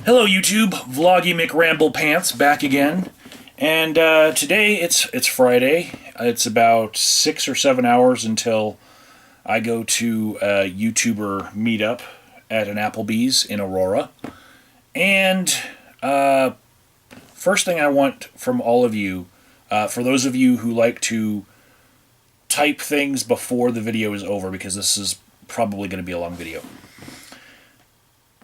Hello YouTube, Vloggy Ramble Pants back again, and today it's Friday. It's about 6 or 7 hours until I go to a YouTuber meetup at an Applebee's in Aurora. And first thing I want from all of you, for those of you who like to type things before the video is over, because this is probably going to be a long video,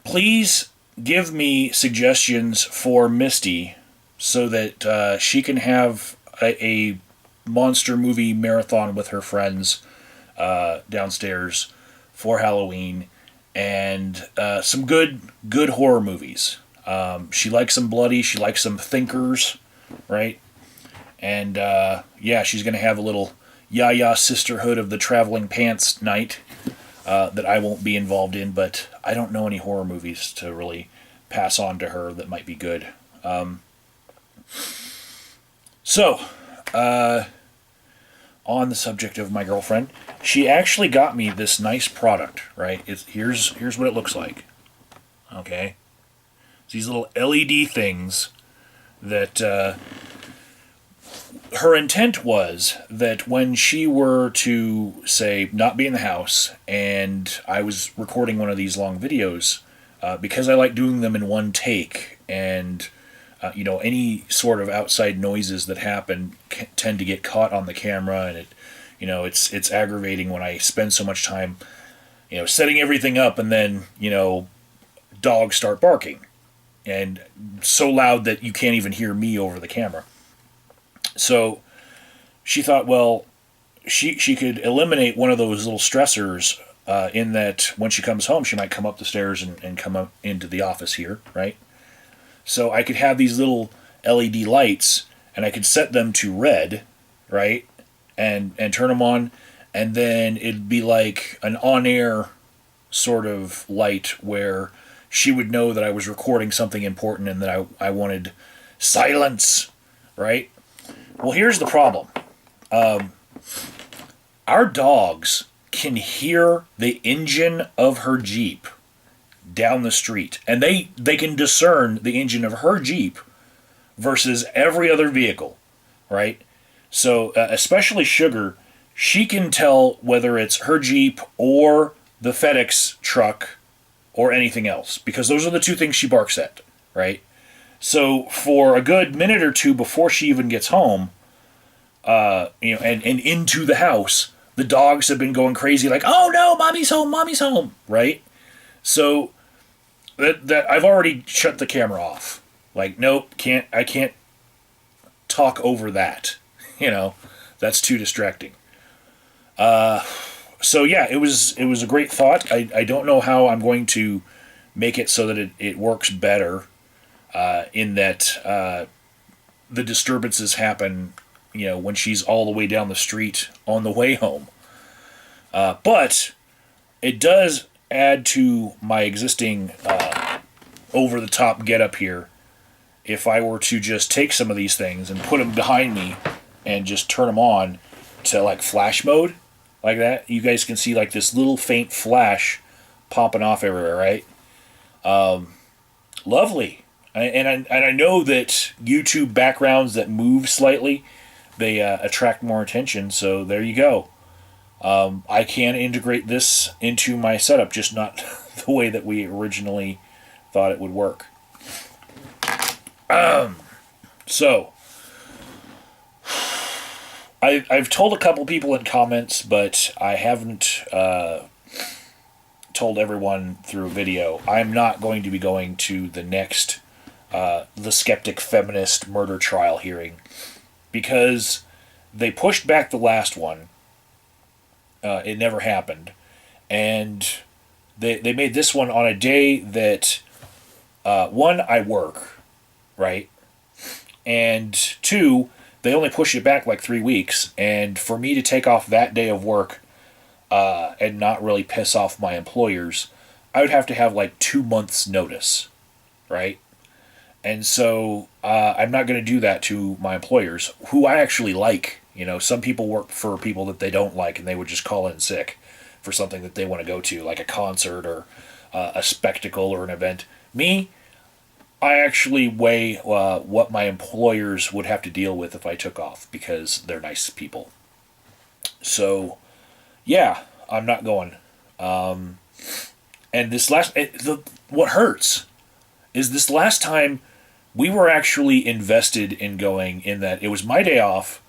please give me suggestions for Misty so that she can have a monster movie marathon with her friends downstairs for Halloween, and some good horror movies. She likes some bloody, she likes some thinkers, right? And yeah, she's going to have a little Yaya Sisterhood of the Traveling Pants night that I won't be involved in, but I don't know any horror movies to really pass on to her that might be good. So, on the subject of my girlfriend, she actually got me this nice product, right? Here's what it looks like. Okay? It's these little LED things that her intent was that when she were to, say, not be in the house, and I was recording one of these long videos, because I like doing them in one take, and any sort of outside noises that happen tend to get caught on the camera, and it's aggravating when I spend so much time, setting everything up, and then dogs start barking, and so loud that you can't even hear me over the camera. So she thought, well, she could eliminate one of those little stressors, in that when she comes home, she might come up the stairs and come up into the office here, right? So I could have these little LED lights, and I could set them to red, right? And turn them on, and then it'd be like an on-air sort of light where she would know that I was recording something important and that I wanted silence, right? Well, here's the problem. Our dogs can hear the engine of her Jeep down the street, and they can discern the engine of her Jeep versus every other vehicle, right? So especially Sugar, she can tell whether it's her Jeep or the FedEx truck or anything else, because those are the two things she barks at, right? So for a good minute or two before she even gets home, and into the house, the dogs have been going crazy, like, oh no, mommy's home, right? So that I've already shut the camera off. Like, nope, I can't talk over that. That's too distracting. So yeah, it was a great thought. I don't know how I'm going to make it so that it works better, in that the disturbances happen when she's all the way down the street on the way home. But it does add to my existing over-the-top getup here if I were to just take some of these things and put them behind me and just turn them on to like flash mode, like that. You guys can see like this little faint flash popping off everywhere, right? Lovely. And I know that YouTube backgrounds that move slightly, they attract more attention, so there you go. I can integrate this into my setup, just not the way that we originally thought it would work. So, I've told a couple people in comments, but I haven't told everyone through a video. I'm not going to be going to the next The Skeptic Feminist murder trial hearing, because they pushed back the last one. It never happened. And they made this one on a day that, one, I work, right? And two, they only pushed it back like 3 weeks. And for me to take off that day of work and not really piss off my employers, I would have to have like 2 months notice, right? And so I'm not going to do that to my employers, who I actually like. Some people work for people that they don't like, and they would just call in sick for something that they want to go to, like a concert or a spectacle or an event. Me, I actually weigh what my employers would have to deal with if I took off because they're nice people. So, yeah, I'm not going. And this what hurts is this last time we were actually invested in going, in that it was my day off,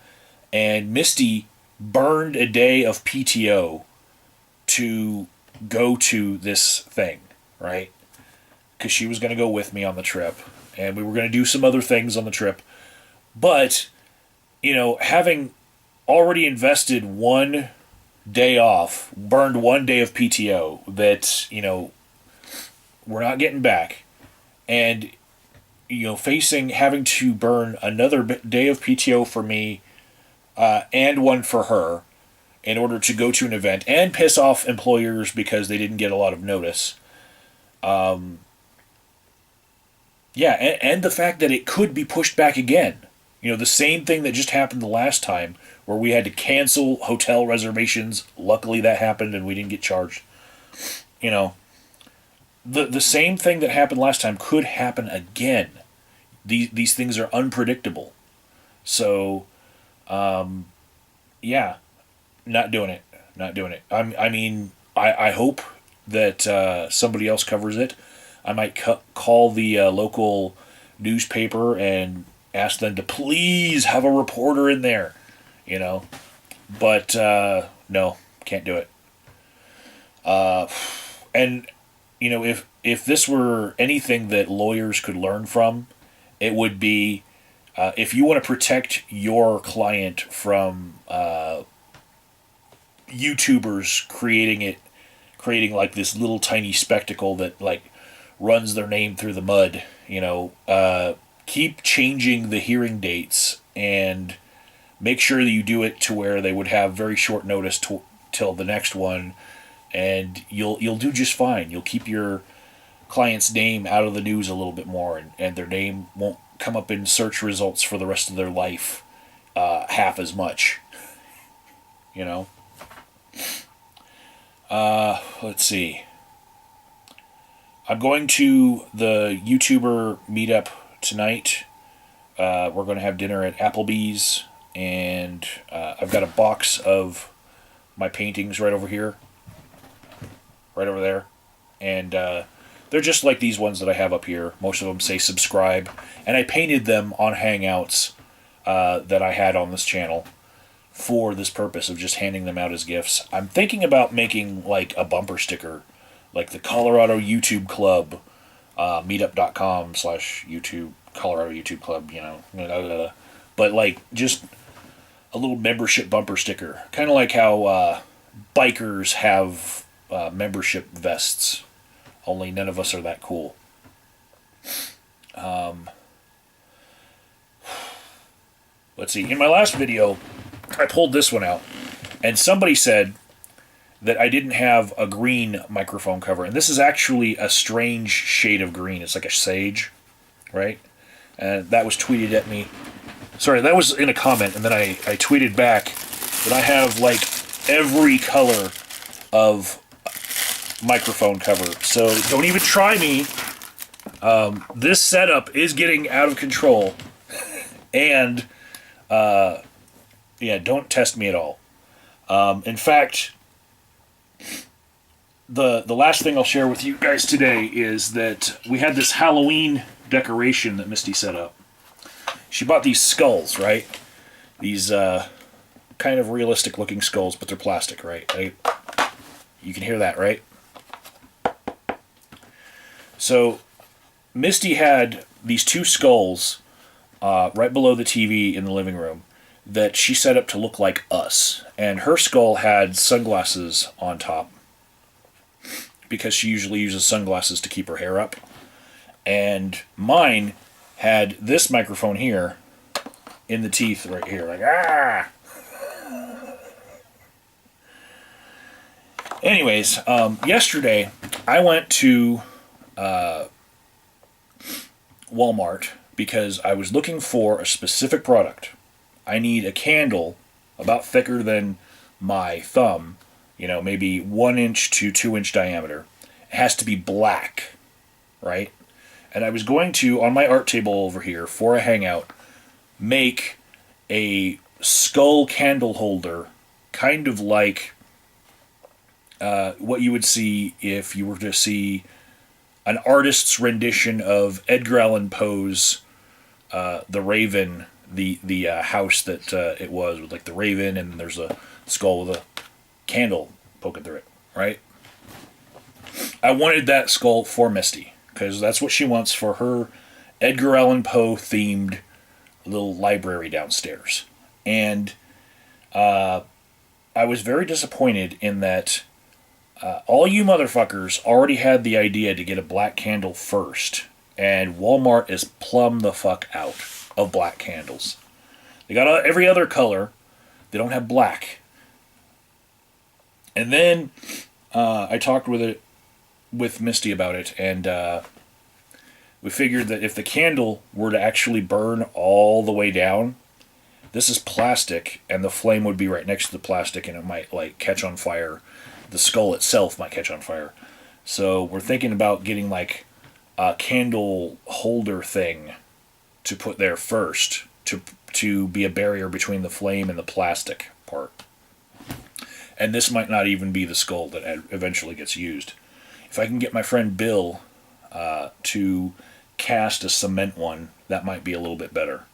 and Misty burned a day of PTO to go to this thing, right? Because she was going to go with me on the trip, and we were going to do some other things on the trip. But, having already invested one day off, burned one day of PTO that, we're not getting back, and, facing having to burn another day of PTO for me and one for her in order to go to an event and piss off employers because they didn't get a lot of notice. Yeah, and the fact that it could be pushed back again. The same thing that just happened the last time where we had to cancel hotel reservations. Luckily that happened and we didn't get charged. The same thing that happened last time could happen again. These things are unpredictable. So, yeah, not doing it. Not doing it. I hope that somebody else covers it. I might call the local newspaper and ask them to please have a reporter in there, But no, can't do it. And if this were anything that lawyers could learn from, it would be if you want to protect your client from YouTubers creating like this little tiny spectacle that like runs their name through the mud, keep changing the hearing dates and make sure that you do it to where they would have very short notice till the next one, and you'll do just fine. You'll keep your client's name out of the news a little bit more, and their name won't come up in search results for the rest of their life half as much. Let's see. I'm going to the YouTuber meetup tonight. We're going to have dinner at Applebee's, and I've got a box of my paintings right over here. Right over there. And they're just like these ones that I have up here. Most of them say subscribe. And I painted them on Hangouts that I had on this channel for this purpose of just handing them out as gifts. I'm thinking about making like a bumper sticker, like the Colorado YouTube Club, meetup.com/YouTube, Colorado YouTube Club, blah, blah, blah. But like just a little membership bumper sticker. Kind of like how bikers have membership vests, only none of us are that cool. Let's see. In my last video, I pulled this one out, and somebody said that I didn't have a green microphone cover, and this is actually a strange shade of green. It's like a sage, right? And that was tweeted at me. Sorry, that was in a comment, and then I tweeted back that I have like every color of microphone cover. So don't even try me. This setup is getting out of control, and yeah, don't test me at all. In fact, the last thing I'll share with you guys today is that we had this Halloween decoration that Misty set up. She bought these skulls, right? These kind of realistic looking skulls, but they're plastic, right? You can hear that, right? So Misty had these two skulls right below the TV in the living room that she set up to look like us. And her skull had sunglasses on top because she usually uses sunglasses to keep her hair up. And mine had this microphone here in the teeth right here, like, ah! Anyways, yesterday I went to Walmart because I was looking for a specific product. I need a candle about thicker than my thumb, maybe 1 inch to 2 inch diameter. It has to be black, right? And I was going to, on my art table over here, for a hangout, make a skull candle holder, kind of like what you would see if you were to see an artist's rendition of Edgar Allan Poe's The Raven, the house that it was, with like the raven, and there's a skull with a candle poking through it, right? I wanted that skull for Misty, because that's what she wants for her Edgar Allan Poe themed little library downstairs. And I was very disappointed in that all you motherfuckers already had the idea to get a black candle first, and Walmart is plumb the fuck out of black candles. They got every other color. They don't have black. And then I talked with Misty about it, and we figured that if the candle were to actually burn all the way down, this is plastic, and the flame would be right next to the plastic, and it might like catch on fire. The skull itself might catch on fire. So we're thinking about getting like a candle holder thing to put there first, to be a barrier between the flame and the plastic part. And this might not even be the skull that eventually gets used. If I can get my friend Bill to cast a cement one, that might be a little bit better.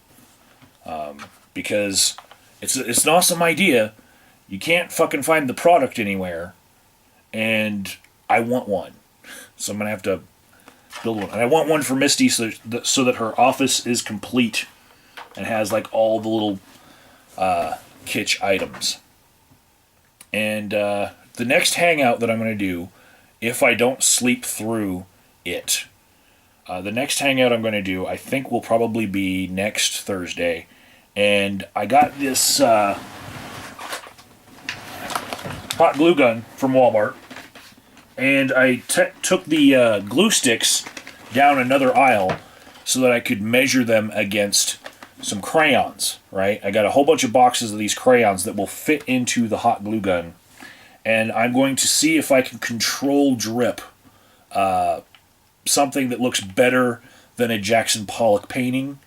Because it's an awesome idea. You can't fucking find the product anywhere, and I want one. So I'm going to have to build one. And I want one for Misty so that her office is complete and has like all the little kitsch items. And the next hangout that I'm going to do, if I don't sleep through it, the next hangout I'm going to do, I think, will probably be next Thursday. And I got this hot glue gun from Walmart, and I took the glue sticks down another aisle so that I could measure them against some crayons, right? I got a whole bunch of boxes of these crayons that will fit into the hot glue gun, and I'm going to see if I can control drip something that looks better than a Jackson Pollock painting.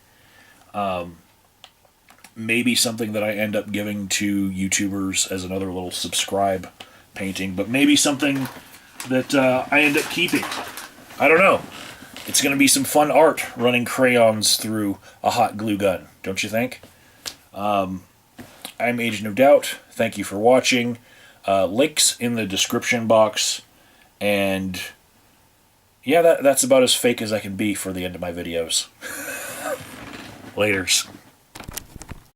Maybe something that I end up giving to YouTubers as another little subscribe painting, but maybe something that I end up keeping. I don't know. It's going to be some fun art running crayons through a hot glue gun, don't you think? I'm Agent of Doubt. Thank you for watching. Links in the description box. And yeah, that's about as fake as I can be for the end of my videos. Laters.